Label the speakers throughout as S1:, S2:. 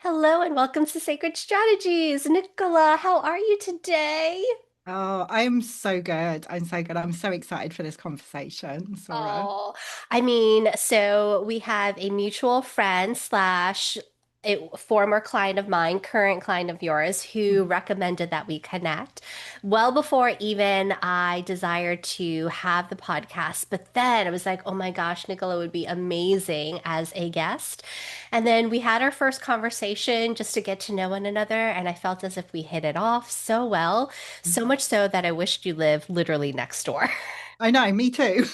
S1: Hello and welcome to Sacred Strategies. Nicola, how are you today?
S2: Oh, I'm so good. I'm so good. I'm so excited for this conversation, Sora.
S1: So we have a mutual friend slash a former client of mine, current client of yours, who recommended that we connect well before even I desired to have the podcast. But then I was like, oh my gosh, Nicola would be amazing as a guest. And then we had our first conversation just to get to know one another. And I felt as if we hit it off so well, so much so that I wished you lived literally next door.
S2: I know, me too.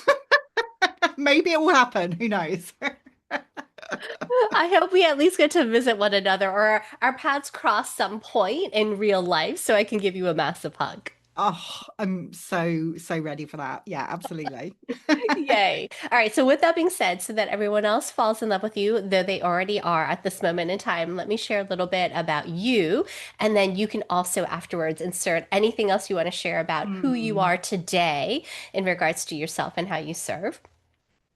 S2: Maybe it will happen. Who knows?
S1: I hope we at least get to visit one another or our paths cross some point in real life so I can give you a massive hug.
S2: Oh, I'm so ready for that. Yeah, absolutely.
S1: Yay. All right. So, with that being said, so that everyone else falls in love with you, though they already are at this moment in time, let me share a little bit about you. And then you can also afterwards insert anything else you want to share about who you
S2: Hmm.
S1: are today in regards to yourself and how you serve.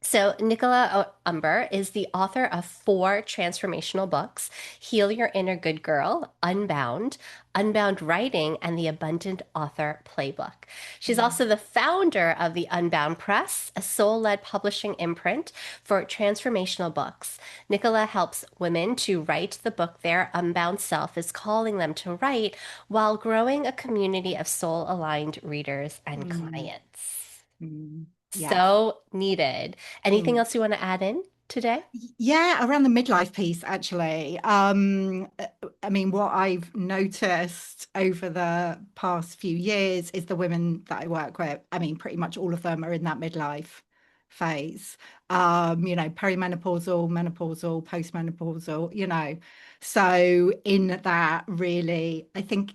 S1: So, Nicola Umber is the author of four transformational books: Heal Your Inner Good Girl, Unbound, Unbound Writing, and the Abundant Author Playbook. She's also the founder of the Unbound Press, a soul led publishing imprint for transformational books. Nicola helps women to write the book their unbound self is calling them to write while growing a community of soul aligned readers and
S2: Hmm.
S1: clients.
S2: Hmm. Yes.
S1: So needed. Anything
S2: Hmm.
S1: else you want to add in today?
S2: Yeah, around the midlife piece, actually. I mean, what I've noticed over the past few years is the women that I work with, I mean, pretty much all of them are in that midlife phase. Perimenopausal, menopausal, postmenopausal, So in that, really, I think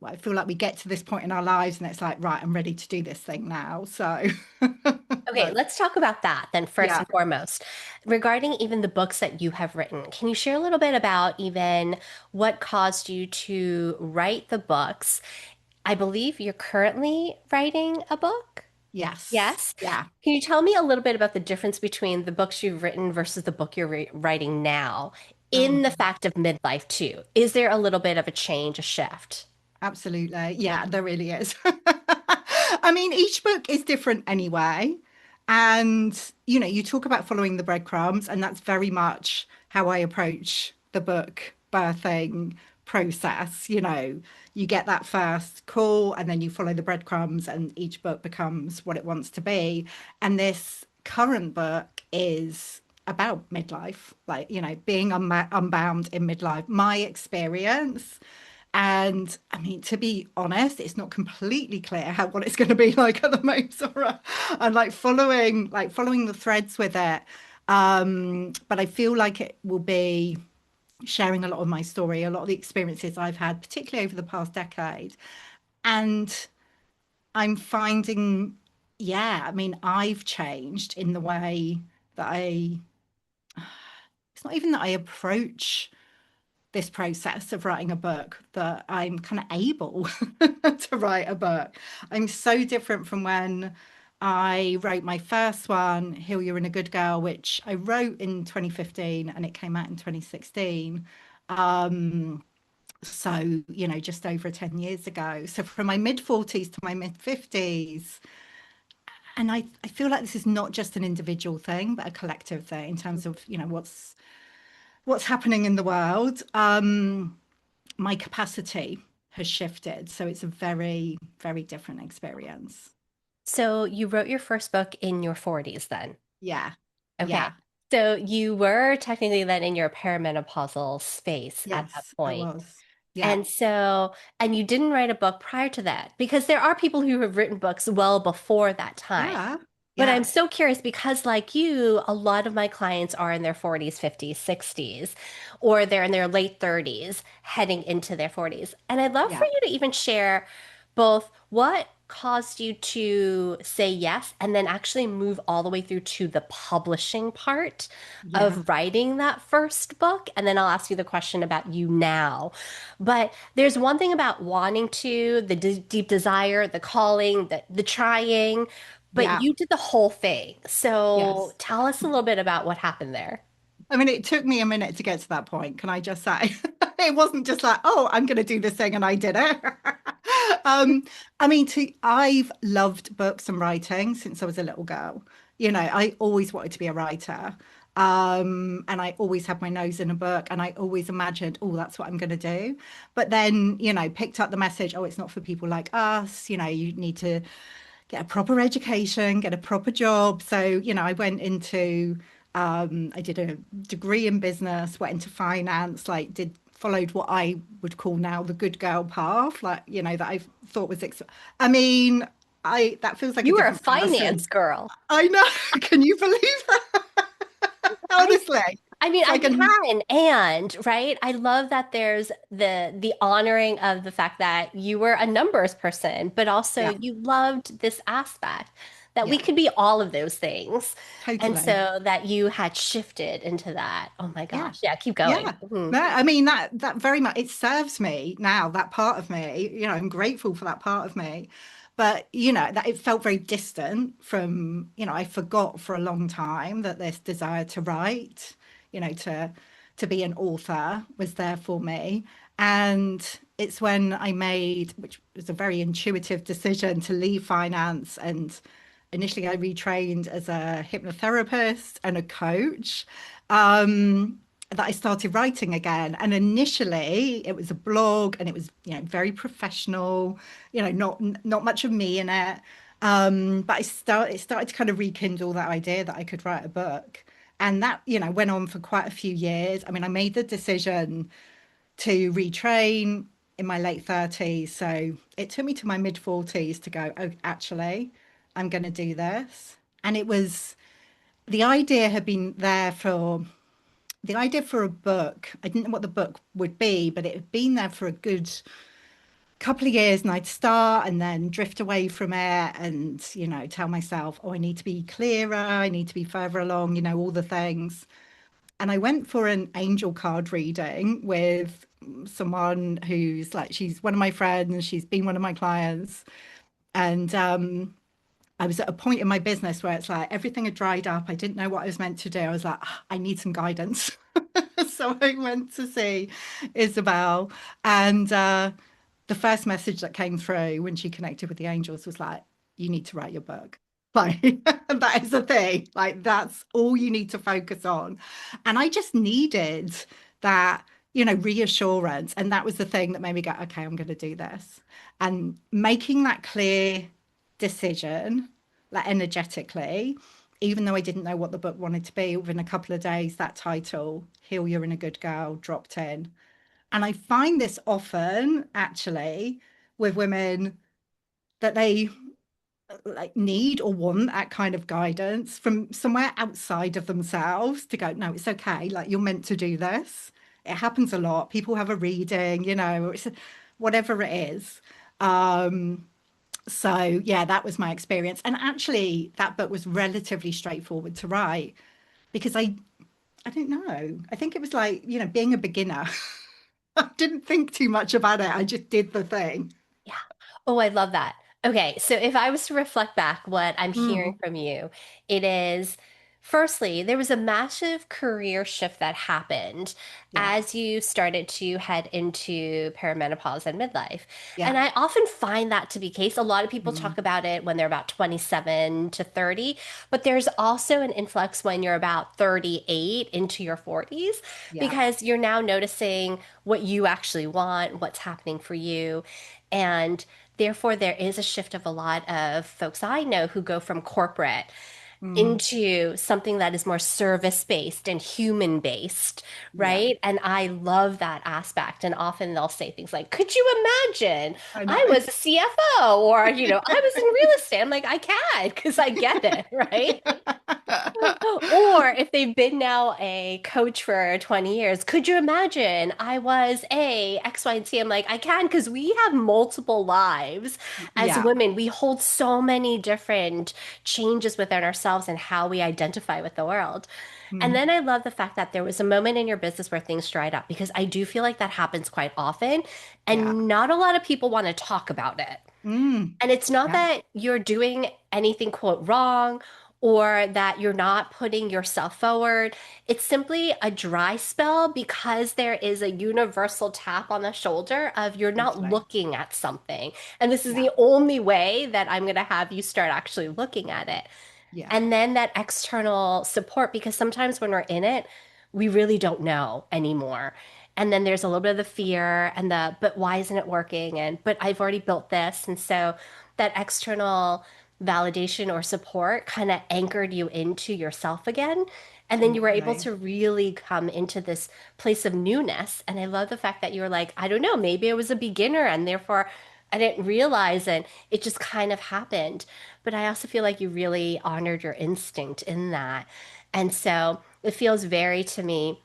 S2: I feel like we get to this point in our lives and it's like, right, I'm ready to do this thing now. So
S1: Okay,
S2: that's,
S1: let's talk about that then first
S2: yeah.
S1: and foremost. Regarding even the books that you have written, can you share a little bit about even what caused you to write the books? I believe you're currently writing a book.
S2: Yes.
S1: Yes.
S2: Yeah.
S1: Can you tell me a little bit about the difference between the books you've written versus the book you're writing now in
S2: Oh,
S1: the fact of midlife too? Is there a little bit of a change, a shift?
S2: absolutely. Yeah, there really is. I mean, each book is different anyway. And, you talk about following the breadcrumbs, and that's very much how I approach the book birthing process. You get that first call, and then you follow the breadcrumbs, and each book becomes what it wants to be. And this current book is about midlife, like, being unbound in midlife, my experience. And I mean, to be honest, it's not completely clear what it's going to be like at the moment, Zora. And like following the threads with it. But I feel like it will be sharing a lot of my story, a lot of the experiences I've had, particularly over the past decade. And I'm finding, yeah, I mean, I've changed in the way that it's not even that I approach this process of writing a book that I'm kind of able to write a book. I'm so different from when I wrote my first one, Heal You're in a Good Girl, which I wrote in 2015 and it came out in 2016. Um, so, just over 10 years ago. So from my mid 40s to my mid 50s. And I feel like this is not just an individual thing, but a collective thing in terms of, what's happening in the world. My capacity has shifted. So it's a very, very different experience.
S1: So you wrote your first book in your 40s then.
S2: Yeah.
S1: Okay.
S2: Yeah.
S1: So you were technically then in your perimenopausal space at that
S2: Yes, I
S1: point.
S2: was. Yeah.
S1: And you didn't write a book prior to that because there are people who have written books well before that time.
S2: Yeah.
S1: But I'm
S2: Yeah.
S1: so curious because, like you, a lot of my clients are in their 40s, 50s, 60s, or they're in their late 30s, heading into their 40s. And I'd love for
S2: Yeah.
S1: you to even share both what caused you to say yes and then actually move all the way through to the publishing part
S2: Yeah.
S1: of writing that first book. And then I'll ask you the question about you now. But there's one thing about wanting to, the deep desire, the calling, the trying, but
S2: Yeah.
S1: you did the whole thing. So
S2: Yes.
S1: tell us a little bit about what happened there.
S2: I mean, it took me a minute to get to that point. Can I just say? It wasn't just like, oh, I'm going to do this thing and I did it. Um, I mean, I've loved books and writing since I was a little girl. I always wanted to be a writer. And I always had my nose in a book and I always imagined, oh, that's what I'm going to do. But then, picked up the message, oh, it's not for people like us. You need to get a proper education, get a proper job. So, I went into, I did a degree in business, went into finance, followed what I would call now the good girl path, that I thought was, I mean, that feels like a
S1: You were a
S2: different
S1: finance
S2: person.
S1: girl.
S2: I know. Can you believe that?
S1: I
S2: Honestly,
S1: I mean,
S2: it's
S1: I
S2: like a,
S1: can, and right. I love that there's the honoring of the fact that you were a numbers person, but also
S2: yeah,
S1: you loved this aspect that we
S2: yeah,
S1: could be all of those things. And
S2: totally.
S1: so that you had shifted into that. Oh my
S2: Yeah.
S1: gosh. Yeah, keep going.
S2: Yeah.
S1: Mhm.
S2: No, I mean that very much it serves me now, that part of me, I'm grateful for that part of me. But that it felt very distant from, I forgot for a long time that this desire to write, to be an author was there for me. And it's when I made, which was a very intuitive decision to leave finance and initially I retrained as a hypnotherapist and a coach. That I started writing again. And initially it was a blog and it was, very professional, not much of me in it. But it started to kind of rekindle that idea that I could write a book. And that, went on for quite a few years. I mean, I made the decision to retrain in my late 30s. So it took me to my mid 40s to go, oh, actually, I'm going to do this. And it was the idea had been there for the idea for a book. I didn't know what the book would be, but it had been there for a good couple of years and I'd start and then drift away from it and, tell myself, oh, I need to be clearer. I need to be further along, all the things. And I went for an angel card reading with someone who's like, she's one of my friends, she's been one of my clients. And I was at a point in my business where it's like everything had dried up. I didn't know what I was meant to do. I was like, "Ah, I need some guidance." So I went to see Isabel, and the first message that came through when she connected with the angels was like, "You need to write your book." Like that is the thing. Like that's all you need to focus on. And I just needed that, reassurance. And that was the thing that made me go, okay, I'm going to do this. And making that clear decision, like energetically, even though I didn't know what the book wanted to be, within a couple of days, that title, Heal You're in a Good Girl, dropped in. And I find this often actually with women that they like need or want that kind of guidance from somewhere outside of themselves to go, no, it's okay. Like you're meant to do this. It happens a lot. People have a reading, it's whatever it is. So yeah, that was my experience. And actually that book was relatively straightforward to write because I don't know. I think it was like, being a beginner. I didn't think too much about it. I just did the thing.
S1: Yeah. Oh, I love that. Okay, so if I was to reflect back what I'm hearing
S2: Mm,
S1: from you, it is firstly, there was a massive career shift that happened
S2: yeah.
S1: as you started to head into perimenopause and midlife. And
S2: Yeah.
S1: I often find that to be the case. A lot of people
S2: Mm,
S1: talk about it when they're about 27 to 30, but there's also an influx when you're about 38 into your 40s
S2: yeah.
S1: because you're now noticing what you actually want, what's happening for you. And therefore, there is a shift of a lot of folks I know who go from corporate
S2: Mm,
S1: into something that is more service based and human based,
S2: yeah.
S1: right? And I love that aspect. And often they'll say things like, could you imagine
S2: I
S1: I
S2: know.
S1: was a CFO or, I was in real estate? I'm like, I can because I get it, right? Or if they've been now a coach for 20 years, could you imagine I was a X, Y, and Z? I'm like, I can because we have multiple lives as
S2: Yeah.
S1: women. We hold so many different changes within ourselves and how we identify with the world. And
S2: Mm,
S1: then I love the fact that there was a moment in your business where things dried up because I do feel like that happens quite often.
S2: yeah.
S1: And not a lot of people want to talk about it.
S2: Mm,
S1: And it's not
S2: yeah.
S1: that you're doing anything, quote, wrong or that you're not putting yourself forward. It's simply a dry spell because there is a universal tap on the shoulder of you're not
S2: Totally.
S1: looking at something. And this is
S2: Yeah.
S1: the only way that I'm going to have you start actually looking at it.
S2: Yeah.
S1: And then that external support, because sometimes when we're in it, we really don't know anymore. And then there's a little bit of the fear and the, but why isn't it working? And, but I've already built this. And so that external validation or support kind of anchored you into yourself again. And then you were able
S2: Totally.
S1: to really come into this place of newness. And I love the fact that you were like, I don't know, maybe I was a beginner and therefore I didn't realize and it just kind of happened. But I also feel like you really honored your instinct in that. And so it feels very to me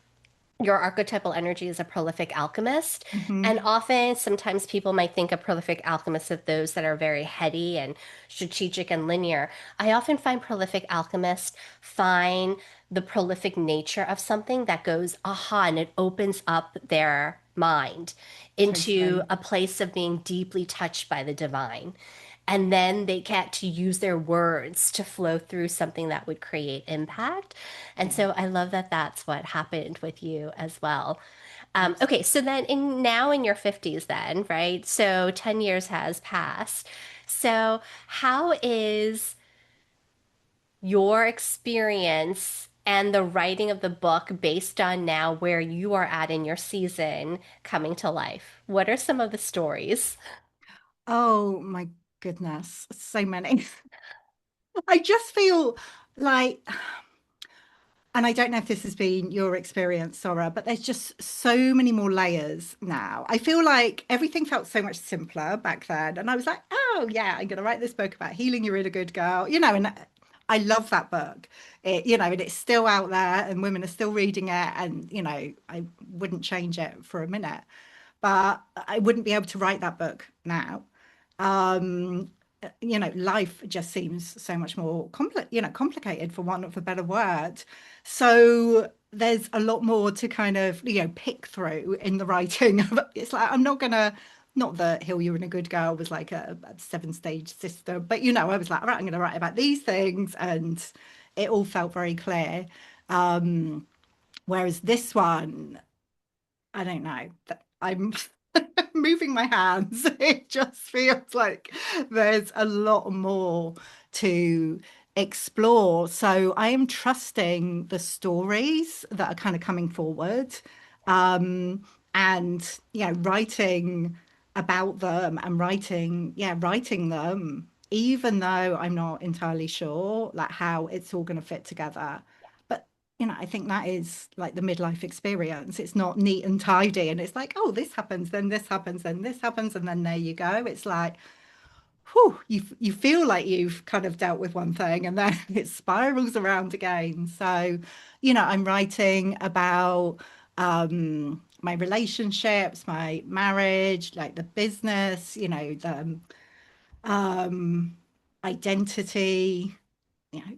S1: your archetypal energy is a prolific alchemist. And
S2: Hmm.
S1: often, sometimes people might think of prolific alchemists as those that are very heady and strategic and linear. I often find prolific alchemists find the prolific nature of something that goes aha and it opens up their mind into
S2: Totally.
S1: a place of being deeply touched by the divine. And then they get to use their words to flow through something that would create impact. And
S2: Yeah.
S1: so I love that that's what happened with you as well. Okay,
S2: Absolutely.
S1: so then now in your 50s then, right? So 10 years has passed. So how is your experience and the writing of the book based on now where you are at in your season coming to life? What are some of the stories?
S2: Oh my goodness. So many. I just feel like, and I don't know if this has been your experience, Sora, but there's just so many more layers now. I feel like everything felt so much simpler back then. And I was like, oh, yeah, I'm going to write this book about healing you're in a good girl, and I love that book. And it's still out there and women are still reading it. And, I wouldn't change it for a minute, but I wouldn't be able to write that book now. Um, Life just seems so much more complicated for want of a better word. So there's a lot more to kind of, pick through in the writing. It's like, I'm not gonna, not that Hill, You and a Good Girl was like a seven-stage system, but I was like, all right, I'm gonna write about these things, and it all felt very clear. Whereas this one, I don't know. I'm moving my hands. It just feels like there's a lot more to explore. So I am trusting the stories that are kind of coming forward, um, and writing about them and writing them, even though I'm not entirely sure like how it's all going to fit together. But I think that is like the midlife experience. It's not neat and tidy, and it's like, oh, this happens, then this happens, then this happens, and then there you go. It's like, whew, you feel like you've kind of dealt with one thing, and then it spirals around again. So, I'm writing about my relationships, my marriage, like the business, the identity, you know,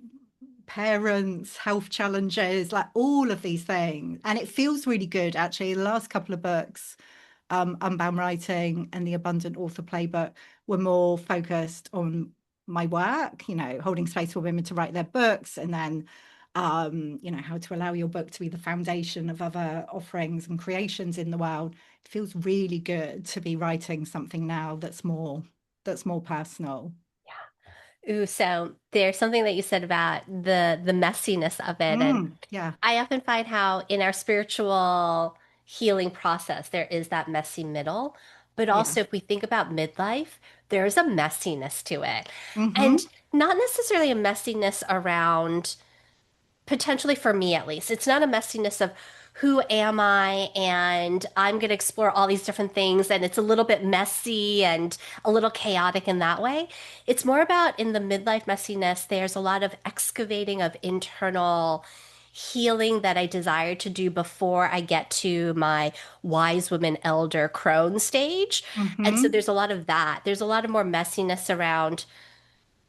S2: parents, health challenges, like all of these things. And it feels really good, actually. The last couple of books, Unbound Writing and the Abundant Author Playbook, were more focused on my work, holding space for women to write their books, and then, how to allow your book to be the foundation of other offerings and creations in the world. It feels really good to be writing something now that's more personal.
S1: Ooh, so there's something that you said about the messiness of it, and
S2: Yeah,
S1: I often find how in our spiritual healing process there is that messy middle, but
S2: yeah.
S1: also if we think about midlife, there's a messiness to it, and
S2: Hmm.
S1: not necessarily a messiness around potentially for me at least. It's not a messiness of who am I and I'm going to explore all these different things and it's a little bit messy and a little chaotic in that way. It's more about in the midlife messiness, there's a lot of excavating of internal healing that I desire to do before I get to my wise woman elder crone stage. And so
S2: Hmm.
S1: there's a lot of that. There's a lot of more messiness around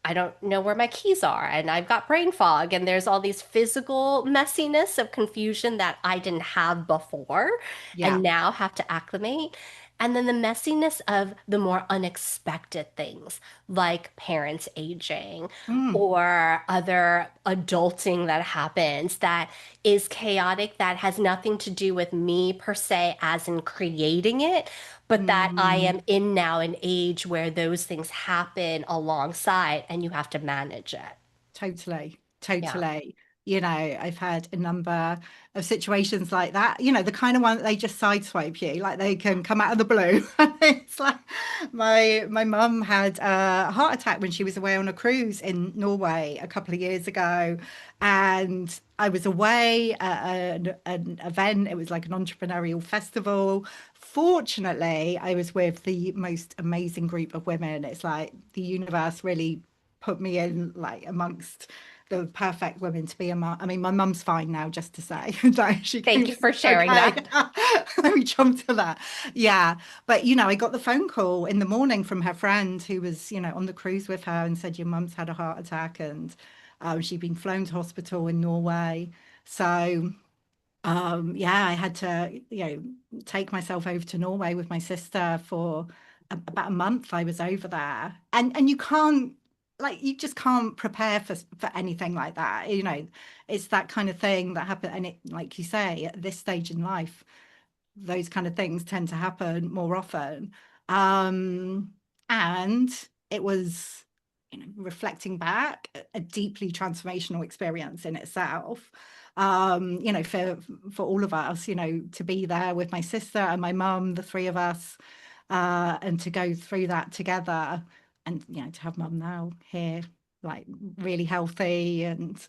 S1: I don't know where my keys are, and I've got brain fog, and there's all these physical messiness of confusion that I didn't have before
S2: Yeah.
S1: and now have to acclimate. And then the messiness of the more unexpected things, like parents aging
S2: Mm,
S1: or other adulting that happens that is chaotic, that has nothing to do with me per se, as in creating it, but that I am
S2: mm.
S1: in now an age where those things happen alongside and you have to manage it.
S2: Totally,
S1: Yeah.
S2: totally. You know, I've had a number of situations like that. You know, the kind of one that they just sideswipe you, like they can come out of the blue. It's like my mum had a heart attack when she was away on a cruise in Norway a couple of years ago, and I was away at an event. It was like an entrepreneurial festival. Fortunately, I was with the most amazing group of women. It's like the universe really put me in like amongst the perfect women to be a mum. I mean, my mum's fine now, just to say. Like she
S1: Thank
S2: came,
S1: you for sharing
S2: okay.
S1: that.
S2: Let me jump to that. Yeah. But, you know, I got the phone call in the morning from her friend who was, you know, on the cruise with her and said, your mum's had a heart attack and she'd been flown to hospital in Norway. So, yeah, I had to, you know, take myself over to Norway with my sister for about a month. I was over there, and you can't like you just can't prepare for anything like that. You know, it's that kind of thing that happen, and it, like you say, at this stage in life, those kind of things tend to happen more often. Um, and it was, you know, reflecting back, a deeply transformational experience in itself. You know, for all of us, you know, to be there with my sister and my mum, the three of us, and to go through that together, and you know, to have mum now here, like really healthy and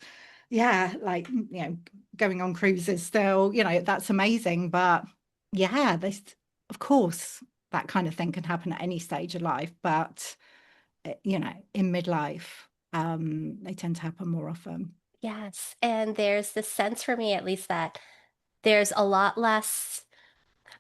S2: yeah, like you know, going on cruises still, you know, that's amazing. But yeah, this, of course, that kind of thing can happen at any stage of life, but you know, in midlife, they tend to happen more often.
S1: Yes. And there's this sense for me, at least, that there's a lot less.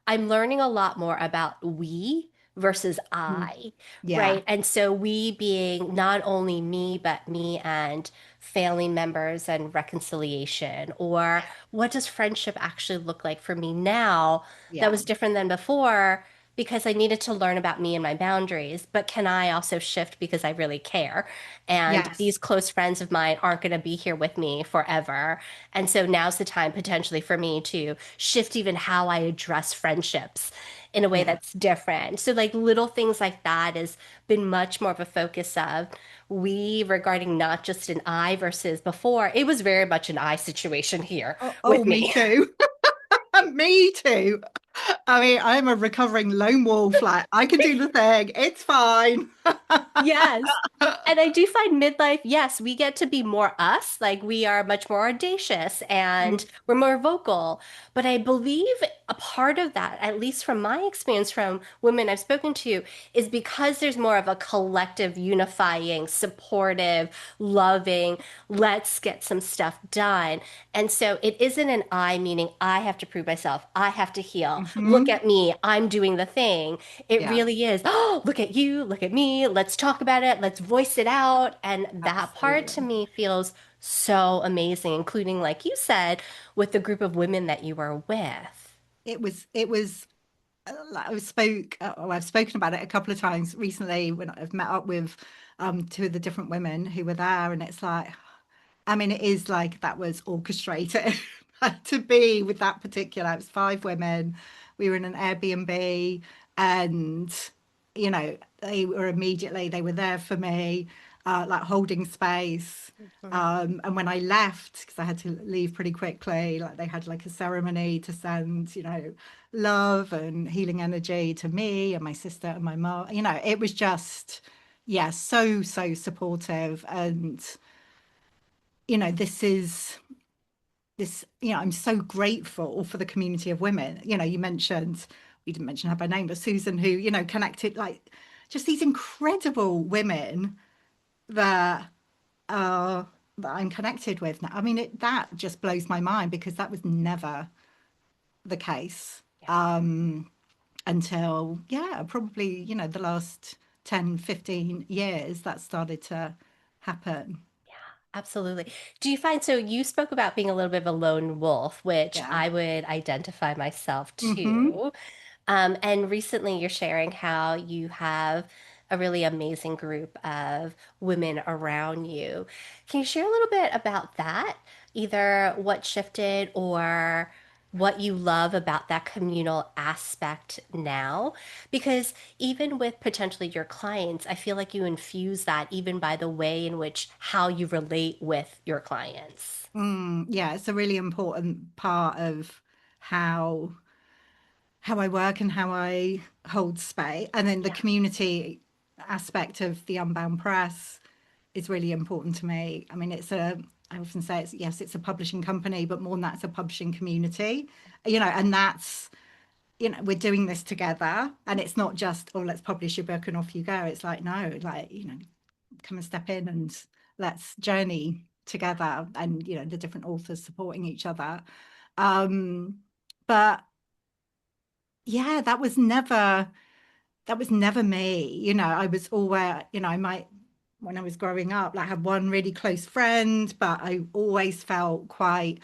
S1: I'm learning a lot more about we versus
S2: Mm.
S1: I,
S2: Yeah,
S1: right? And so we being not only me, but me and family members and reconciliation, or what does friendship actually look like for me now that
S2: yeah,
S1: was different than before? Because I needed to learn about me and my boundaries, but can I also shift because I really care? And these
S2: yes,
S1: close friends of mine aren't going to be here with me forever. And so now's the time potentially for me to shift even how I address friendships in a way
S2: yeah.
S1: that's different. So like little things like that has been much more of a focus of we regarding not just an I versus before. It was very much an I situation here
S2: Oh,
S1: with
S2: oh, me
S1: me.
S2: too. Me too. I mean, I'm a recovering lone wolf. Like, I can do the thing. It's fine.
S1: Yes. And I do find midlife, yes, we get to be more us. Like we are much more audacious and
S2: Mm,
S1: we're more vocal. But I believe a part of that, at least from my experience from women I've spoken to, is because there's more of a collective, unifying, supportive, loving, let's get some stuff done. And so it isn't an I, meaning I have to prove myself, I have to heal. Look
S2: mhm.
S1: at me, I'm doing the thing. It
S2: Yeah,
S1: really is, oh, look at you, look at me, let's talk about it, let's voice it out. And that part to
S2: absolutely.
S1: me feels so amazing, including, like you said, with the group of women that you were with.
S2: It was like I've spoken about it a couple of times recently when I've met up with two of the different women who were there, and it's like, I mean, it is like that was orchestrated to be with that particular. It was five women. We were in an Airbnb, and you know, they were there for me, like holding space.
S1: Mhm.
S2: And when I left, because I had to leave pretty quickly, like they had like a ceremony to send, you know, love and healing energy to me and my sister and my mom. You know, it was just, yeah, so, so supportive. And, you know, you know, I'm so grateful for the community of women. You know, you mentioned, we didn't mention her by name, but Susan, who, you know, connected like just these incredible women that that I'm connected with now. I mean, that just blows my mind because that was never the case
S1: Yeah.
S2: until, yeah, probably, you know, the last 10, 15 years that started to happen.
S1: Yeah, absolutely. Do you find so you spoke about being a little bit of a lone wolf, which
S2: Yeah.
S1: I would identify myself
S2: Hmm.
S1: too. And recently you're sharing how you have a really amazing group of women around you. Can you share a little bit about that? Either what shifted or what you love about that communal aspect now? Because even with potentially your clients, I feel like you infuse that even by the way in which how you relate with your clients.
S2: Yeah, it's a really important part of how I work and how I hold space. And then the
S1: Yeah.
S2: community aspect of the Unbound Press is really important to me. I mean, I often say it's, yes, it's a publishing company, but more than that, it's a publishing community, and that's, we're doing this together. And it's not just, oh, let's publish your book and off you go. It's like, no, like, come and step in and let's journey together and, the different authors supporting each other. Um, but yeah, that was never me. I was always, I might, when I was growing up, like have one really close friend, but I always felt quite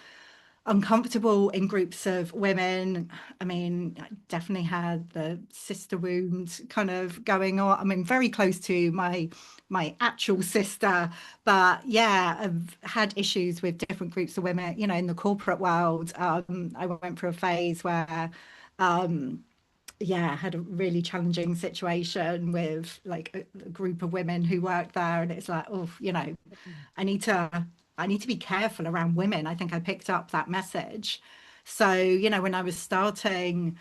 S2: uncomfortable in groups of women. I mean, I definitely had the sister wound kind of going on. I mean, very close to my actual sister, but yeah, I've had issues with different groups of women, in the corporate world. I went through a phase where um yeah, I had a really challenging situation with like a group of women who worked there, and it's like, oh, I need to I need to be careful around women. I think I picked up that message. So, when I was starting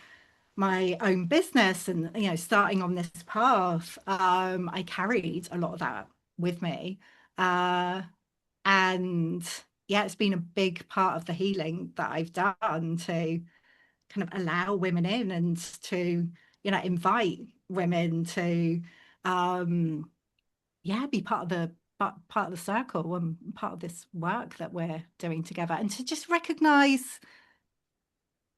S2: my own business and starting on this path, I carried a lot of that with me. Uh, and yeah, it's been a big part of the healing that I've done to kind of allow women in and to invite women to um be part of the circle and part of this work that we're doing together, and to just recognize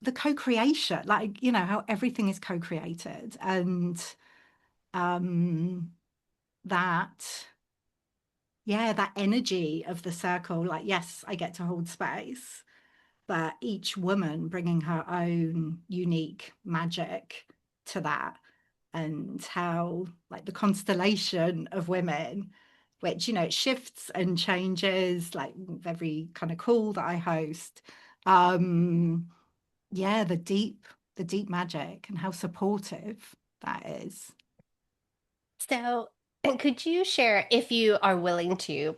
S2: the co-creation, like how everything is co-created, and um that that energy of the circle, like, yes, I get to hold space, but each woman bringing her own unique magic to that, and how like the constellation of women, which it shifts and changes like with every kind of call that I host. um yeah, the deep magic and how supportive that is.
S1: So, and could you share, if you are willing to,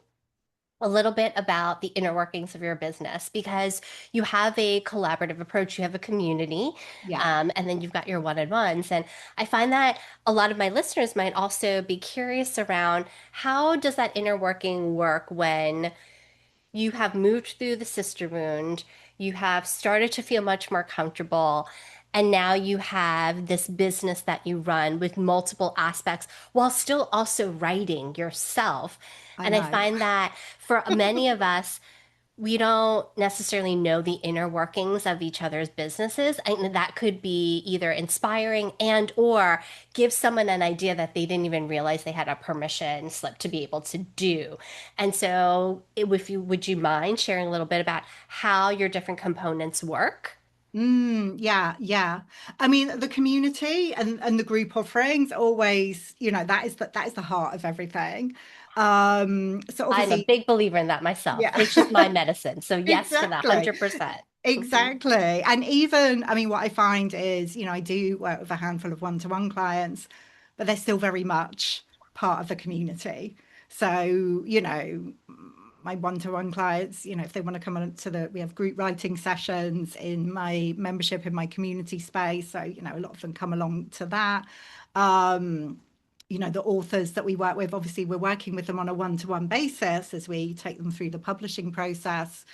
S1: a little bit about the inner workings of your business? Because you have a collaborative approach, you have a community,
S2: Yeah,
S1: and then you've got your one-on-ones. And I find that a lot of my listeners might also be curious around how does that inner working work when you have moved through the sister wound, you have started to feel much more comfortable, and now you have this business that you run with multiple aspects while still also writing yourself.
S2: I
S1: And I
S2: know.
S1: find that for many of us, we don't necessarily know the inner workings of each other's businesses, and that could be either inspiring and or give someone an idea that they didn't even realize they had a permission slip to be able to do. And so if you would you mind sharing a little bit about how your different components work?
S2: Yeah, yeah. I mean, the community and the group offerings always, that is the heart of everything. So
S1: I'm a
S2: obviously,
S1: big believer in that myself.
S2: yeah,
S1: It's just my medicine. So yes to that
S2: exactly.
S1: 100%. Mhm.
S2: Exactly. And even, I mean, what I find is, I do work with a handful of one-to-one clients, but they're still very much part of the community. So, my one-to-one clients, if they want to come on to we have group writing sessions in my membership in my community space. So, a lot of them come along to that. Um, the authors that we work with, obviously, we're working with them on a one-to-one basis as we take them through the publishing process,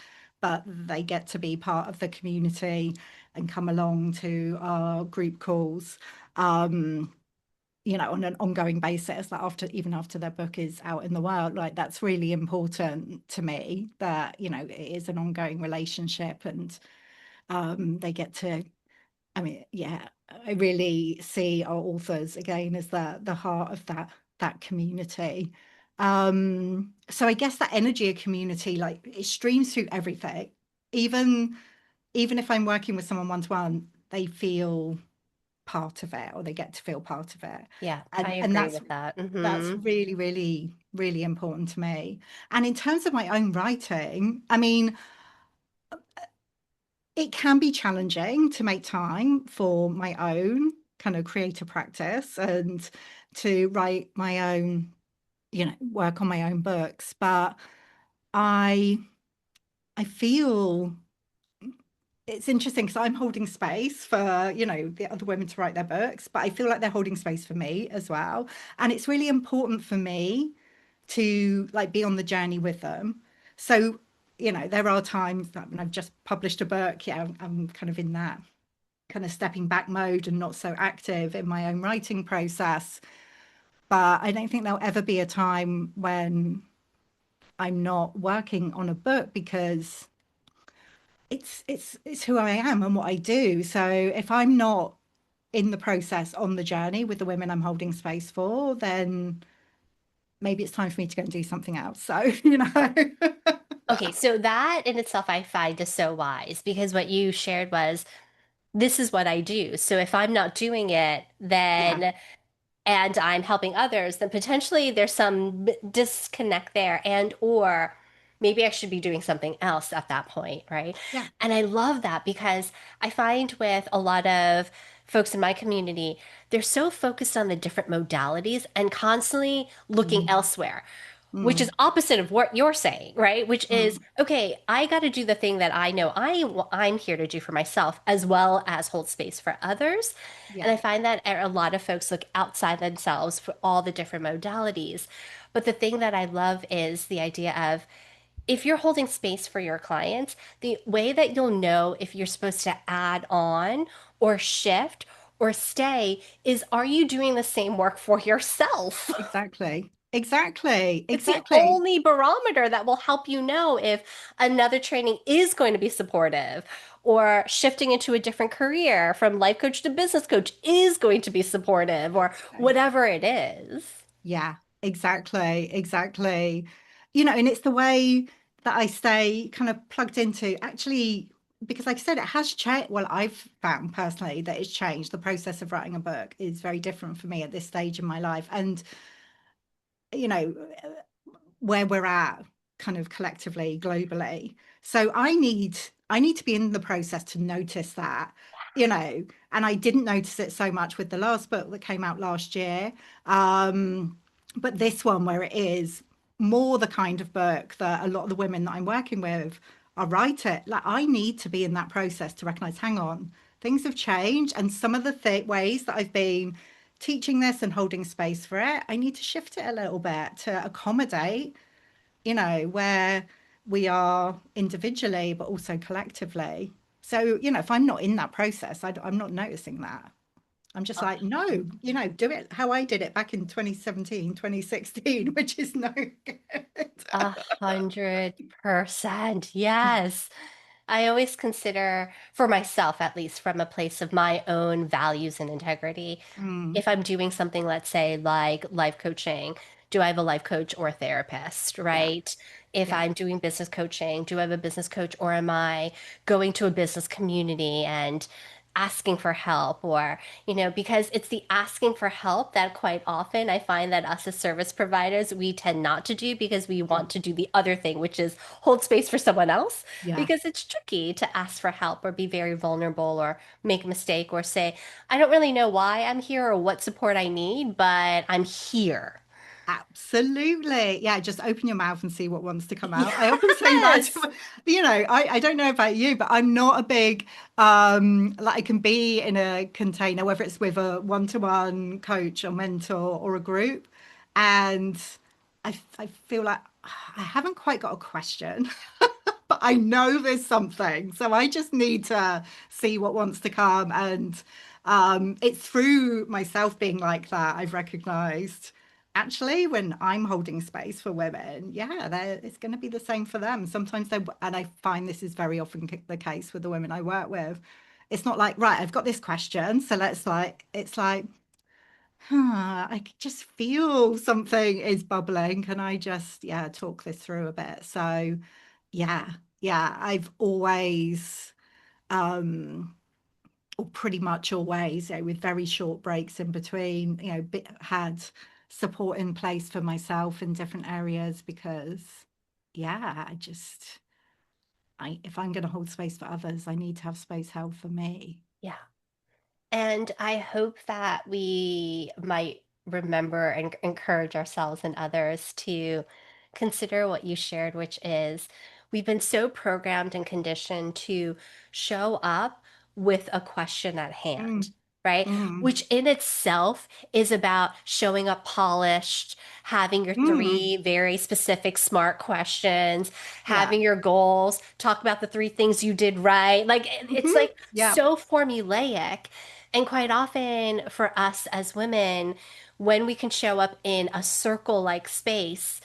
S2: but they get to be part of the community and come along to our group calls, um, on an ongoing basis, like even after their book is out in the world. Like, that's really important to me, that, it is an ongoing relationship, and they get to, I mean, yeah, I really see our authors again as the heart of that community. So I guess that energy of community, like, it streams through everything. Even if I'm working with someone one to one, they feel part of it, or they get to feel part of it.
S1: Yeah, I
S2: And
S1: agree with that.
S2: that's really, really, really important to me. And in terms of my own writing, I mean, it can be challenging to make time for my own kind of creative practice and to write my own, work on my own books. But I I feel it's interesting because I'm holding space for, the other women to write their books, but I feel like they're holding space for me as well. And it's really important for me to like be on the journey with them. So, there are times that when I've just published a book, yeah, I'm kind of in that kind of stepping back mode and not so active in my own writing process. But I don't think there'll ever be a time when I'm not working on a book because it's who I am and what I do. So if I'm not in the process on the journey with the women I'm holding space for, then maybe it's time for me to go and do something else. So,
S1: Okay, so that in itself I find is so wise because what you shared was this is what I do. So if I'm not doing it,
S2: Yeah,
S1: then and I'm helping others, then potentially there's some disconnect there and or maybe I should be doing something else at that point, right?
S2: yeah.
S1: And I love that because I find with a lot of folks in my community, they're so focused on the different modalities and constantly looking
S2: Mm,
S1: elsewhere, which is
S2: mm,
S1: opposite of what you're saying, right? Which is,
S2: mm.
S1: okay, I got to do the thing that I know I'm here to do for myself as well as hold space for others. And
S2: Yeah,
S1: I find that a lot of folks look outside themselves for all the different modalities. But the thing that I love is the idea of if you're holding space for your clients, the way that you'll know if you're supposed to add on or shift or stay is are you doing the same work for yourself?
S2: exactly. Exactly.
S1: It's the
S2: Exactly.
S1: only barometer that will help you know if another training is going to be supportive or shifting into a different career from life coach to business coach is going to be supportive or whatever it is.
S2: Yeah, exactly, exactly. And it's the way that I stay kind of plugged into actually, because like I said, it has changed. Well, I've found personally that it's changed. The process of writing a book is very different for me at this stage in my life. And, you know, where we're at kind of collectively globally. So I need to be in the process to notice that, and I didn't notice it so much with the last book that came out last year. But this one where it is more the kind of book that a lot of the women that I'm working with are writing, like I need to be in that process to recognize, hang on, things have changed and some of the ways that I've been teaching this and holding space for it, I need to shift it a little bit to accommodate, where we are individually, but also collectively. So, if I'm not in that process, I'm not noticing that. I'm just
S1: A
S2: like, no, do it how I did it back in 2017, 2016, which is no good.
S1: 100%. Yes. I always consider, for myself at least, from a place of my own values and integrity,
S2: Mm,
S1: if I'm doing something, let's say like life coaching, do I have a life coach or a therapist,
S2: yeah,
S1: right? If
S2: yeah,
S1: I'm doing business coaching, do I have a business coach or am I going to a business community and asking for help or, because it's the asking for help that quite often I find that us as service providers, we tend not to do because we
S2: yeah,
S1: want to do the other thing, which is hold space for someone else
S2: yeah.
S1: because it's tricky to ask for help or be very vulnerable or make a mistake or say, I don't really know why I'm here or what support I need, but I'm here.
S2: Absolutely. Yeah, just open your mouth and see what wants to come out. I often say that to,
S1: Yes.
S2: I don't know about you, but I'm not a big like I can be in a container, whether it's with a one-to-one coach or mentor or a group, and I feel like I haven't quite got a question, but I know there's something. So I just need to see what wants to come. And it's through myself being like that, I've recognized actually when I'm holding space for women, yeah, it's going to be the same for them. Sometimes and I find this is very often the case with the women I work with. It's not like, right, I've got this question. So it's like, I could just feel something is bubbling. Can I just, yeah, talk this through a bit? So, yeah, yeah, I've always, um, or pretty much always, with very short breaks in between, had support in place for myself in different areas because, yeah, if I'm going to hold space for others, I need to have space held for me.
S1: Yeah. And I hope that we might remember and encourage ourselves and others to consider what you shared, which is we've been so programmed and conditioned to show up with a question at hand,
S2: Mm,
S1: right?
S2: mm,
S1: Which in itself is about showing up polished, having your
S2: mm.
S1: three very specific smart questions,
S2: Yeah.
S1: having your goals, talk about the three things you did right. Like it's
S2: Hmm.
S1: like
S2: Yeah.
S1: so formulaic. And quite often for us as women, when we can show up in a circle-like space,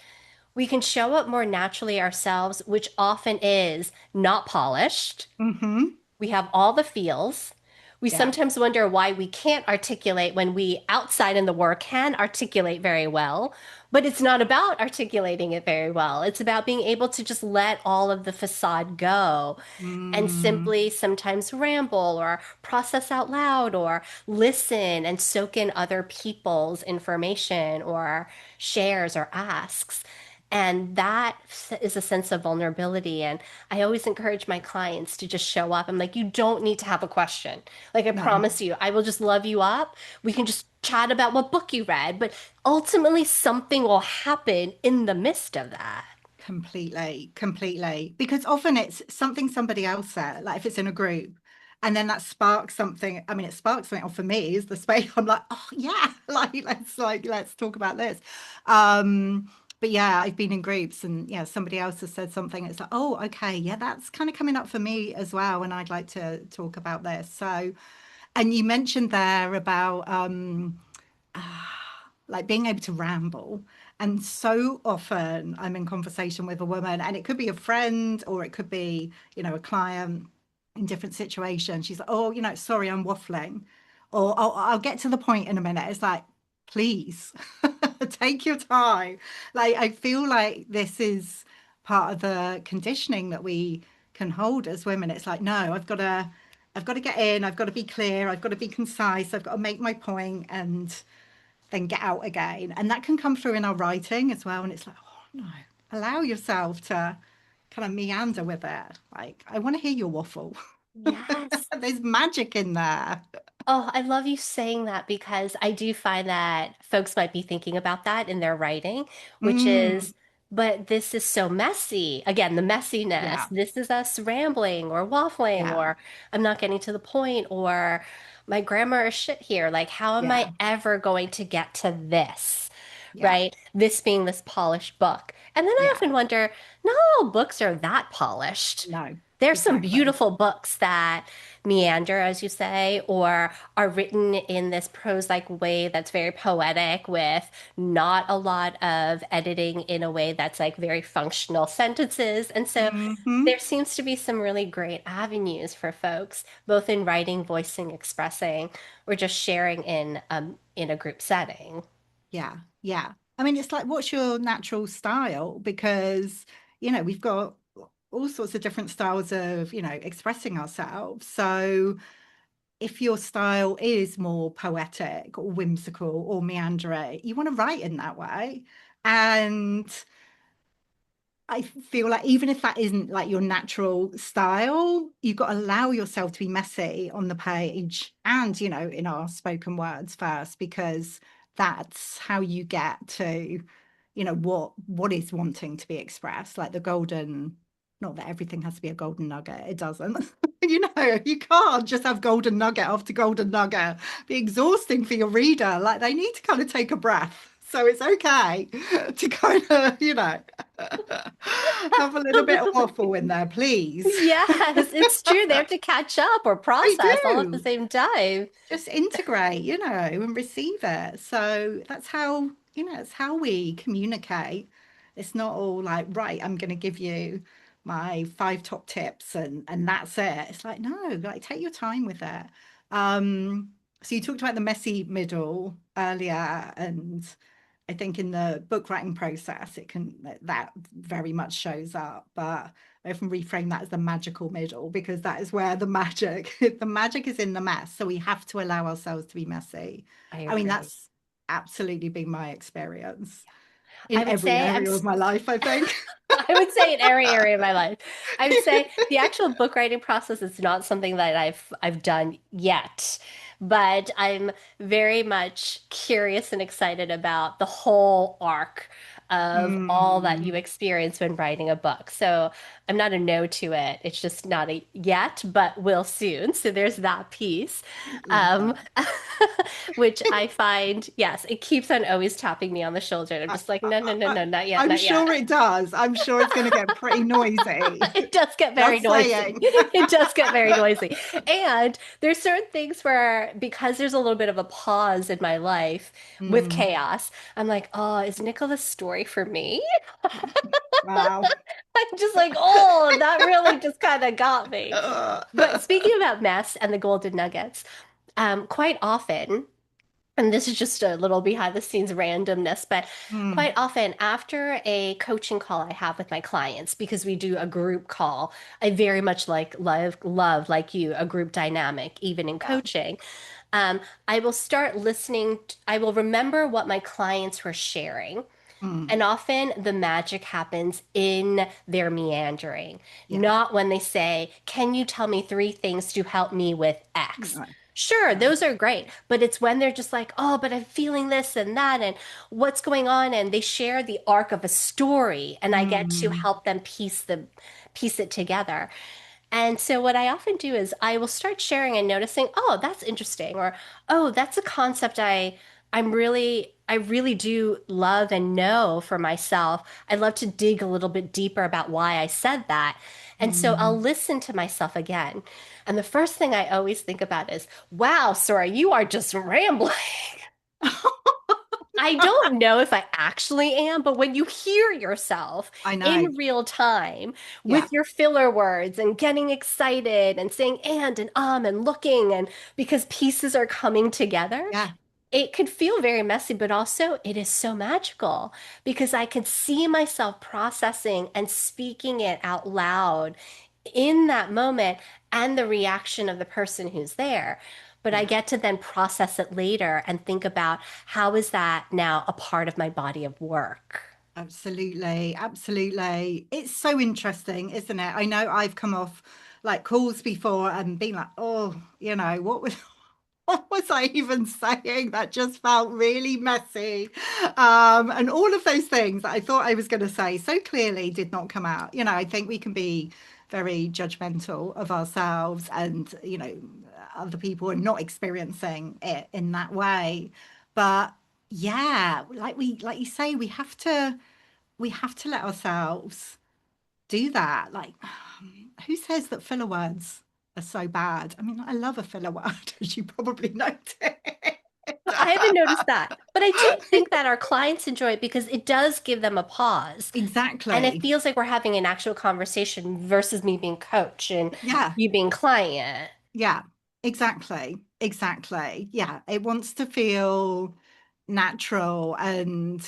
S1: we can show up more naturally ourselves, which often is not polished.
S2: Hmm.
S1: We have all the feels. We
S2: Yeah.
S1: sometimes wonder why we can't articulate when we outside in the world can articulate very well, but it's not about articulating it very well. It's about being able to just let all of the facade go and
S2: Mm.
S1: simply sometimes ramble or process out loud or listen and soak in other people's information or shares or asks. And that is a sense of vulnerability. And I always encourage my clients to just show up. I'm like, you don't need to have a question. Like, I
S2: No.
S1: promise you, I will just love you up. We can just chat about what book you read, but ultimately, something will happen in the midst of that.
S2: Completely, completely. Because often it's something somebody else said, like if it's in a group, and then that sparks something. I mean, it sparks something off for me is the space. I'm like, oh yeah, let's talk about this. Um, but yeah, I've been in groups and yeah, somebody else has said something. It's like, oh, okay, yeah, that's kind of coming up for me as well, and I'd like to talk about this. So, and you mentioned there about like being able to ramble. And so often I'm in conversation with a woman, and it could be a friend or it could be, a client in different situations. She's like, oh, sorry, I'm waffling. Or I'll get to the point in a minute. It's like, please take your time. Like, I feel like this is part of the conditioning that we can hold as women. It's like, no, I've got to get in, I've got to be clear, I've got to be concise, I've got to make my point and then get out again. And that can come through in our writing as well. And it's like, oh no, allow yourself to kind of meander with it. Like, I want to hear your waffle.
S1: Yes.
S2: There's magic in there.
S1: Oh, I love you saying that because I do find that folks might be thinking about that in their writing, which
S2: Mm,
S1: is, but this is so messy. Again, the messiness.
S2: yeah,
S1: This is us rambling or waffling,
S2: yeah,
S1: or I'm not getting to the point, or my grammar is shit here. Like, how am I
S2: yeah,
S1: ever going to get to this?
S2: yeah,
S1: Right? This being this polished book. And then I
S2: yeah.
S1: often wonder, not all books are that polished.
S2: No,
S1: There's some
S2: exactly.
S1: beautiful books that meander, as you say, or are written in this prose-like way that's very poetic with not a lot of editing in a way that's like very functional sentences. And so
S2: Hmm.
S1: there seems to be some really great avenues for folks, both in writing, voicing, expressing, or just sharing in a group setting.
S2: Yeah, yeah. I mean, it's like, what's your natural style? Because, we've got all sorts of different styles of, expressing ourselves. So, if your style is more poetic or whimsical or meandering, you want to write in that way. And I feel like even if that isn't like your natural style, you've got to allow yourself to be messy on the page and, in our spoken words first, because that's how you get to, what is wanting to be expressed, like the golden, not that everything has to be a golden nugget, it doesn't. You can't just have golden nugget after golden nugget. Be exhausting for your reader. Like they need to kind of take a breath. So it's okay to kind of, have a little bit of waffle in there, please.
S1: Yes, it's true. They have to catch up or
S2: They
S1: process all at the
S2: do.
S1: same time.
S2: Just integrate, and receive it. So that's how, it's how we communicate. It's not all like, right, I'm going to give you my five top tips and that's it. It's like, no, like take your time with it. So you talked about the messy middle earlier, and I think in the book writing process, it can that very much shows up. But I often reframe that as the magical middle because that is where the magic, the magic is in the mess. So we have to allow ourselves to be messy.
S1: I
S2: I mean,
S1: agree.
S2: that's absolutely been my experience
S1: I
S2: in
S1: would
S2: every
S1: say
S2: area of my life, I think.
S1: I would say in every area of my life. I would say the actual book writing process is not something that I've done yet, but I'm very much curious and excited about the whole arc of all that you
S2: Mm,
S1: experience when writing a book. So I'm not a no to it. It's just not a yet, but will soon. So there's that piece.
S2: love
S1: Um,
S2: that.
S1: which I find, yes, it keeps on always tapping me on the shoulder. And I'm
S2: I,
S1: just like,
S2: I,
S1: no, no, no,
S2: I,
S1: no, not yet,
S2: I'm
S1: not yet.
S2: sure it does. I'm sure it's going to get pretty noisy.
S1: It does get very
S2: Just
S1: noisy.
S2: saying.
S1: It does get very noisy. And there's certain things where, because there's a little bit of a pause in my life with
S2: Mm,
S1: chaos, I'm like, oh, is Nicola's story for me?
S2: wow.
S1: I'm just like, oh, that really just kind of got me. But speaking about mess and the golden nuggets, quite often, and this is just a little behind the scenes randomness, but
S2: Mm,
S1: quite often after a coaching call I have with my clients, because we do a group call, I very much love like you, a group dynamic, even in
S2: yeah.
S1: coaching. I will start listening, I will remember what my clients were sharing.
S2: Mm,
S1: And often the magic happens in their meandering,
S2: yeah.
S1: not when they say, can you tell me three things to help me with X?
S2: No,
S1: Sure,
S2: no.
S1: those are great, but it's when they're just like, oh, but I'm feeling this and that, and what's going on, and they share the arc of a story, and I get to
S2: Mm,
S1: help them piece it together. And so what I often do is I will start sharing and noticing, oh, that's interesting, or oh, that's a concept I really do love and know for myself. I love to dig a little bit deeper about why I said that. And so I'll
S2: mm.
S1: listen to myself again. And the first thing I always think about is, wow, Sora, you are just rambling. I don't know if I actually am, but when you hear yourself
S2: I know.
S1: in real time
S2: Yeah.
S1: with your filler words and getting excited and saying and looking and because pieces are coming together,
S2: Yeah.
S1: it could feel very messy, but also it is so magical because I could see myself processing and speaking it out loud in that moment and the reaction of the person who's there. But I
S2: Yeah.
S1: get to then process it later and think about how is that now a part of my body of work?
S2: Absolutely. Absolutely. It's so interesting, isn't it? I know I've come off like calls before and been like, oh, what was what was I even saying? That just felt really messy. And all of those things that I thought I was going to say so clearly did not come out. I think we can be very judgmental of ourselves and, other people are not experiencing it in that way. But yeah, like you say, we have to let ourselves do that. Like, who says that filler words are so bad? I mean, I love a filler word, as you probably noticed.
S1: I haven't noticed that, but I do think that our clients enjoy it because it does give them a pause. And it
S2: Exactly.
S1: feels like we're having an actual conversation versus me being coach and
S2: Yeah.
S1: you being client.
S2: Yeah. Exactly. Exactly. Yeah. It wants to feel natural and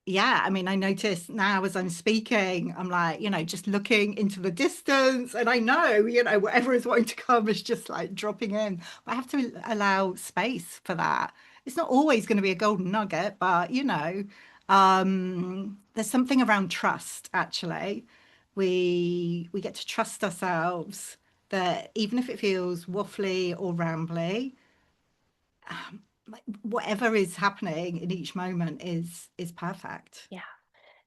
S2: yeah, I mean, I notice now as I'm speaking, I'm like, just looking into the distance, and I know, whatever is wanting to come is just like dropping in. But I have to allow space for that. It's not always going to be a golden nugget, but there's something around trust, actually. We get to trust ourselves that even if it feels waffly or rambly, like whatever is happening in each moment is perfect.
S1: Yeah.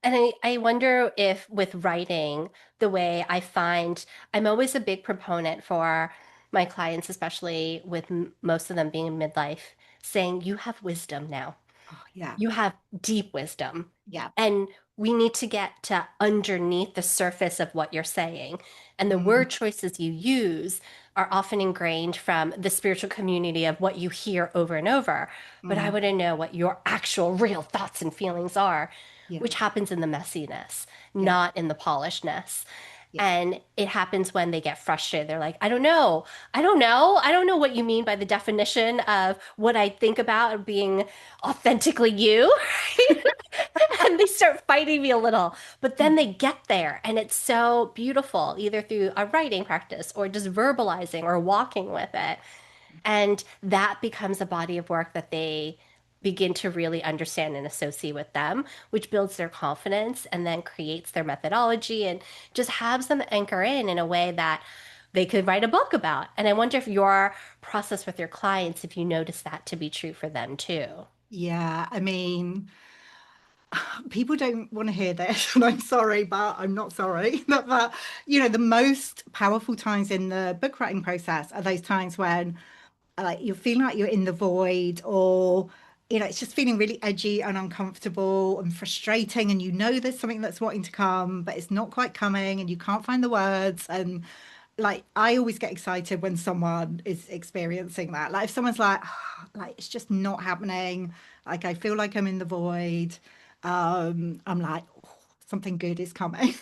S1: And I wonder if with writing, the way I find I'm always a big proponent for my clients, especially with most of them being in midlife, saying, you have wisdom now.
S2: Oh, yeah.
S1: You have deep wisdom.
S2: Yeah.
S1: And we need to get to underneath the surface of what you're saying. And the
S2: Mm,
S1: word choices you use are often ingrained from the spiritual community of what you hear over and over. But I
S2: mm,
S1: want to know what your actual real thoughts and feelings are,
S2: yeah.
S1: which happens in the messiness,
S2: Yeah.
S1: not in the polishedness.
S2: Yeah.
S1: And it happens when they get frustrated. They're like, I don't know. I don't know. I don't know what you mean by the definition of what I think about being authentically you. And they start fighting me a little. But then they get there, and it's so beautiful, either through a writing practice or just verbalizing or walking with it. And that becomes a body of work that they begin to really understand and associate with them, which builds their confidence and then creates their methodology and just has them anchor in a way that they could write a book about. And I wonder if your process with your clients, if you notice that to be true for them too.
S2: Yeah, I mean, people don't want to hear this, and I'm sorry, but I'm not sorry. But the most powerful times in the book writing process are those times when like you're feeling like you're in the void, or it's just feeling really edgy and uncomfortable and frustrating, and there's something that's wanting to come, but it's not quite coming, and you can't find the words. And like I always get excited when someone is experiencing that. Like if someone's like, like it's just not happening, like I feel like I'm in the void. I'm like, oh, something good is coming.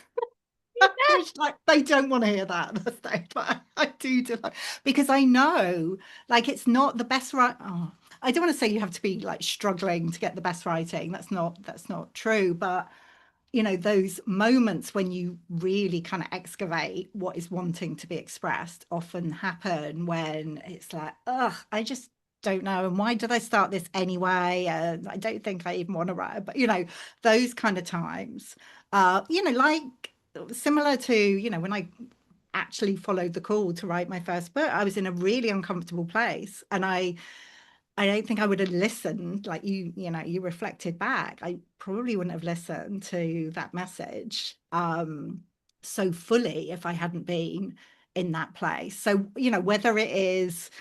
S2: Which like they don't want to hear that at the stage, but I do like, because I know like it's not the best right. Oh, I don't want to say you have to be like struggling to get the best writing. That's not true. But those moments when you really kind of excavate what is wanting to be expressed often happen when it's like, ugh, I just don't know. And why did I start this anyway? And I don't think I even want to write. But those kind of times, like similar to, when I actually followed the call to write my first book, I was in a really uncomfortable place. And I don't think I would have listened, like you reflected back. I probably wouldn't have listened to that message so fully if I hadn't been in that place. So, whether it is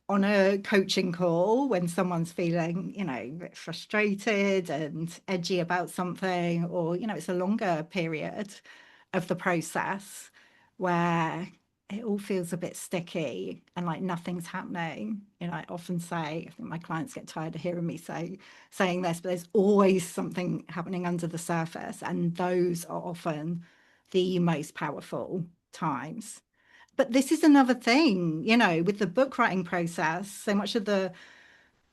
S2: on a coaching call when someone's feeling, a bit frustrated and edgy about something, or, it's a longer period of the process where it all feels a bit sticky and like nothing's happening. I often say, I think my clients get tired of hearing me saying this, but there's always something happening under the surface, and those are often the most powerful times. But this is another thing, with the book writing process, so much of the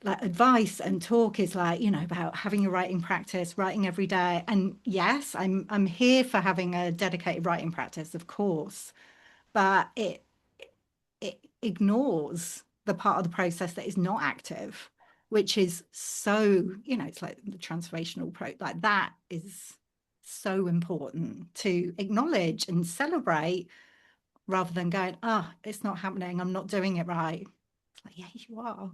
S2: like advice and talk is like, about having a writing practice, writing every day. And yes, I'm here for having a dedicated writing practice, of course, but it ignores the part of the process that is not active, which is so, it's like the transformational like that is so important to acknowledge and celebrate rather than going, oh, it's not happening. I'm not doing it right. It's like, yeah, you are.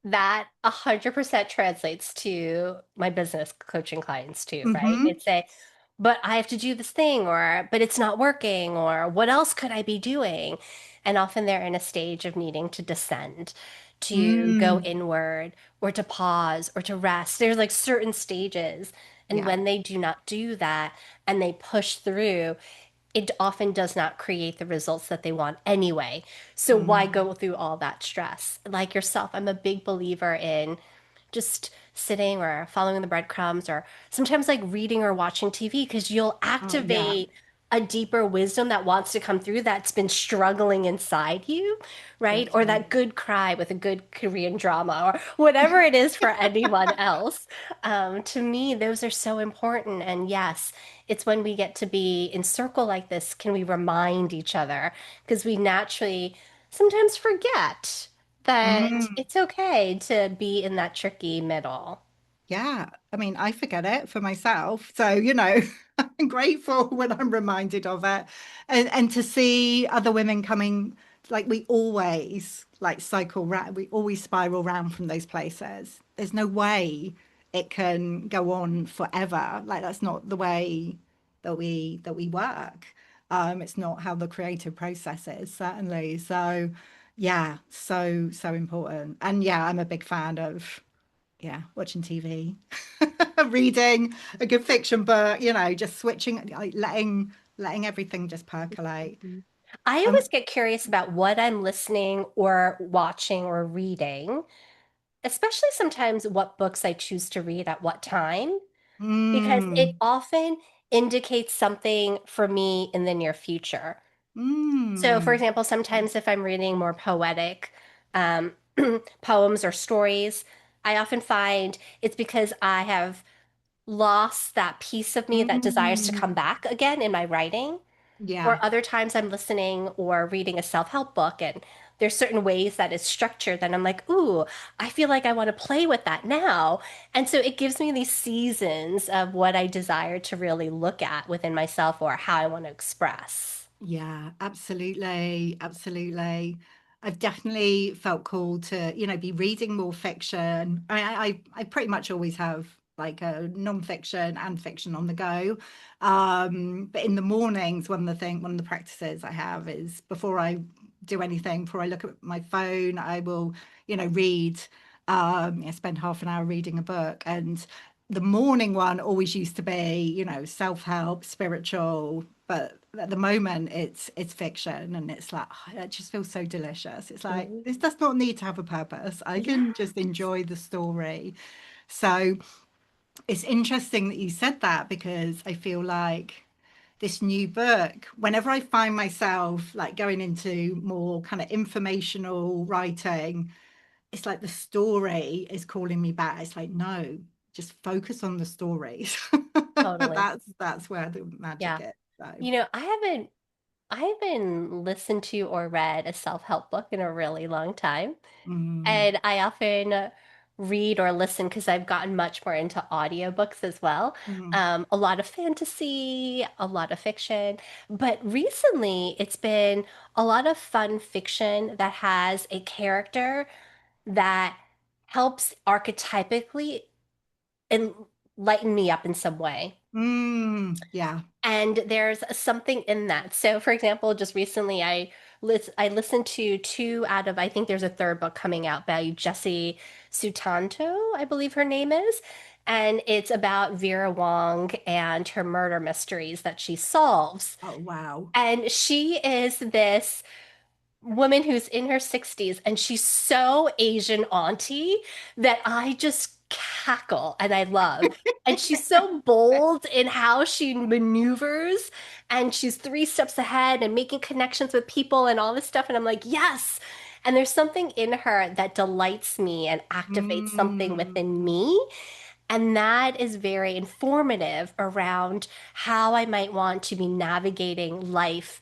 S1: That 100% translates to my business coaching clients too, right?
S2: Mm-hmm.
S1: They'd say, but I have to do this thing, or, but it's not working, or what else could I be doing? And often they're in a stage of needing to descend, to go
S2: Mm.
S1: inward, or to pause, or to rest. There's like certain stages. And
S2: Yeah.
S1: when they do not do that and they push through, it often does not create the results that they want anyway. So why
S2: Mm.
S1: go through all that stress? Like yourself, I'm a big believer in just sitting or following the breadcrumbs or sometimes like reading or watching TV because you'll
S2: Oh, yeah.
S1: activate a deeper wisdom that wants to come through that's been struggling inside you, right? Or that
S2: Totally.
S1: good cry with a good Korean drama or whatever it is for anyone else. To me, those are so important. And yes, it's when we get to be in circle like this, can we remind each other? Because we naturally sometimes forget that
S2: Mm.
S1: it's okay to be in that tricky middle.
S2: Yeah. I mean, I forget it for myself. So, I'm grateful when I'm reminded of it. And to see other women coming, like we always like cycle round, we always spiral round from those places. There's no way it can go on forever. Like that's not the way that we work. It's not how the creative process is, certainly. So yeah, so important. And yeah, I'm a big fan of watching TV, reading a good fiction book, just switching, like letting everything just percolate.
S1: Mhm. I
S2: Um,
S1: always get curious about what I'm listening or watching or reading, especially sometimes what books I choose to read at what time, because it
S2: mm,
S1: often indicates something for me in the near future. So, for
S2: Mm.
S1: example, sometimes if I'm reading more poetic um, poems or stories, I often find it's because I have lost that piece of me that desires to come
S2: Mm.
S1: back again in my writing.
S2: Yeah.
S1: Or other times I'm listening or reading a self-help book and there's certain ways that it's structured that I'm like, ooh, I feel like I want to play with that now. And so it gives me these seasons of what I desire to really look at within myself or how I want to express.
S2: Yeah, absolutely. Absolutely. I've definitely felt called to, be reading more fiction. I pretty much always have like a non-fiction and fiction on the go. But in the mornings, one of the practices I have is before I do anything, before I look at my phone, I will, read, spend half an hour reading a book. And the morning one always used to be, self-help, spiritual, but at the moment it's fiction and it's like it just feels so delicious. It's like
S1: Mm.
S2: this does not need to have a purpose. I can just
S1: Yes.
S2: enjoy the story. So it's interesting that you said that because I feel like this new book, whenever I find myself like going into more kind of informational writing, it's like the story is calling me back. It's like, no, just focus on the stories.
S1: Totally.
S2: That's where the magic
S1: Yeah.
S2: is. So,
S1: I haven't listened to or read a self-help book in a really long time.
S2: mm,
S1: And I often read or listen because I've gotten much more into audiobooks as well.
S2: mm,
S1: A lot of fantasy, a lot of fiction. But recently, it's been a lot of fun fiction that has a character that helps archetypically enlighten me up in some way.
S2: yeah.
S1: And there's something in that. So, for example, just recently I listened to two out of I think there's a third book coming out by Jessie Sutanto, I believe her name is, and it's about Vera Wong and her murder mysteries that she solves.
S2: Oh, wow.
S1: And she is this woman who's in her 60s and she's so Asian auntie that I just cackle and I love. And she's so bold in how she maneuvers and she's three steps ahead and making connections with people and all this stuff. And I'm like, yes. And there's something in her that delights me and activates something
S2: Mm,
S1: within me. And that is very informative around how I might want to be navigating life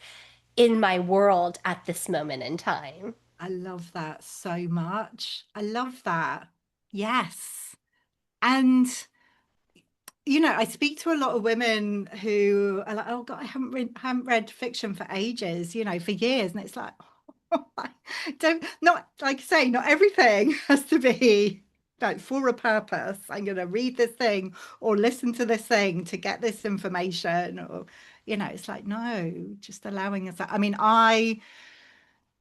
S1: in my world at this moment in time.
S2: I love that so much. I love that. Yes. And I speak to a lot of women who are like, "Oh God, I haven't read fiction for ages, for years," and it's like, don't not like I say, not everything has to be like for a purpose. I'm going to read this thing or listen to this thing to get this information, or it's like no, just allowing us. I mean,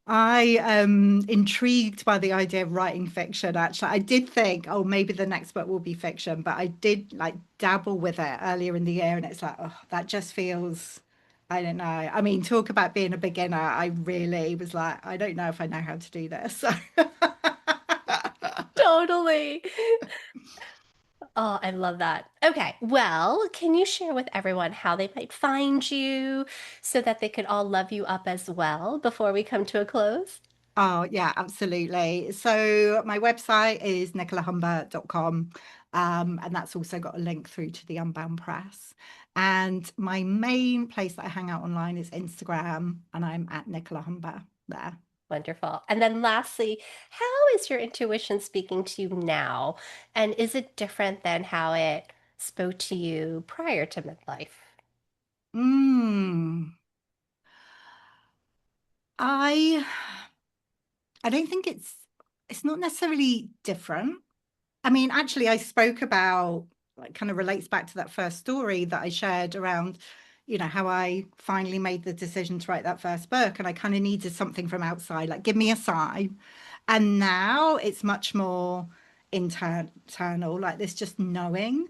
S2: I am intrigued by the idea of writing fiction. Actually, I did think, oh, maybe the next book will be fiction, but I did like dabble with it earlier in the year, and it's like, oh, that just feels, I don't know. I mean, talk about being a beginner. I really was like, I don't know if I know how to do this.
S1: Totally. Oh, I love that. Okay, well, can you share with everyone how they might find you so that they could all love you up as well before we come to a close?
S2: Oh, yeah, absolutely. So my website is nicolahumber.com. And that's also got a link through to the Unbound Press. And my main place that I hang out online is Instagram, and I'm at Nicola Humber there.
S1: Wonderful. And then lastly, how is your intuition speaking to you now? And is it different than how it spoke to you prior to midlife?
S2: Mm, I I don't think it's not necessarily different. I mean, actually, I spoke about like kind of relates back to that first story that I shared around, how I finally made the decision to write that first book, and I kind of needed something from outside, like give me a sign. And now it's much more internal, like this just knowing.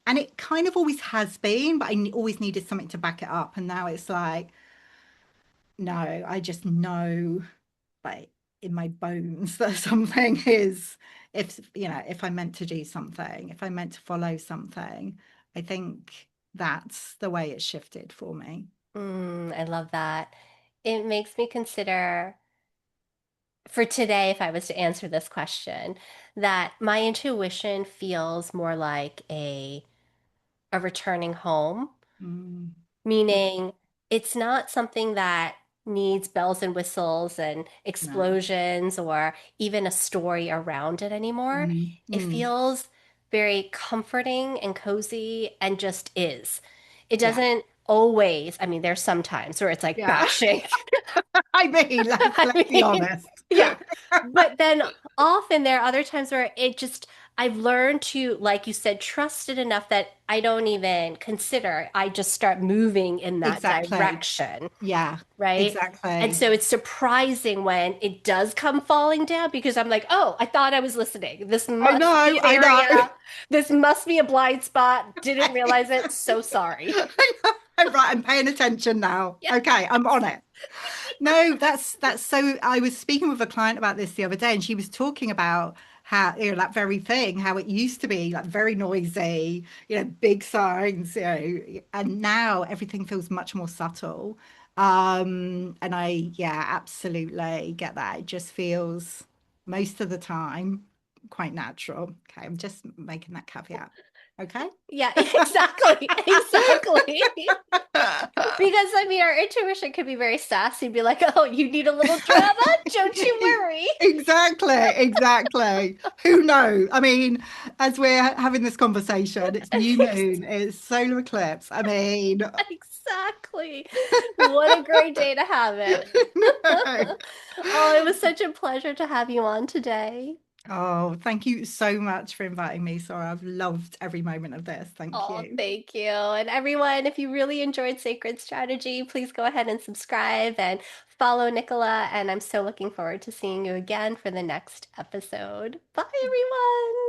S2: And it kind of always has been, but I always needed something to back it up. And now it's like, no, I just know like in my bones that something is if I'm meant to do something, if I'm meant to follow something, I think. that's the way it's shifted for me.
S1: I love that. It makes me consider for today, if I was to answer this question, that my intuition feels more like a returning home,
S2: Mm,
S1: meaning it's not something that needs bells and whistles and
S2: no.
S1: explosions or even a story around it anymore.
S2: Mm,
S1: It
S2: mm,
S1: feels very comforting and cozy and just is. It
S2: yeah.
S1: doesn't always, I mean, there's some times where it's like
S2: Yeah.
S1: bashing.
S2: I mean,
S1: I
S2: let's be
S1: mean,
S2: honest.
S1: yeah. But then often there are other times where it just, I've learned to, like you said, trust it enough that I don't even consider. I just start moving in that
S2: Exactly.
S1: direction,
S2: Yeah,
S1: right? And
S2: exactly.
S1: so it's surprising when it does come falling down because I'm like, oh, I thought I was listening. This
S2: I
S1: must be
S2: know,
S1: an
S2: I know.
S1: area. This must be a blind spot. Didn't realize it. So sorry.
S2: I know. Right, I'm paying attention now.
S1: Yeah.
S2: Okay, I'm on it. No, that's so. I was speaking with a client about this the other day, and she was talking about how, that very thing, how it used to be like very noisy, big signs, and now everything feels much more subtle. And yeah, absolutely get that. It just feels most of the time quite natural. Okay, I'm just making that caveat. Okay.
S1: Yeah, exactly. Exactly. Because I mean, our intuition could be very sassy, be like, "Oh, you need a little drama? Don't you worry."
S2: Exactly, exactly. Who knows? I mean, as we're having this conversation, it's new moon, it's solar eclipse. I mean,
S1: Exactly. What a great day to have it.
S2: no.
S1: Oh, it was such a pleasure to have you on today.
S2: Oh, thank you so much for inviting me, Sarah. I've loved every moment of this. Thank
S1: Oh,
S2: you.
S1: thank you. And everyone, if you really enjoyed Sacred Strategy, please go ahead and subscribe and follow Nicola. And I'm so looking forward to seeing you again for the next episode. Bye, everyone.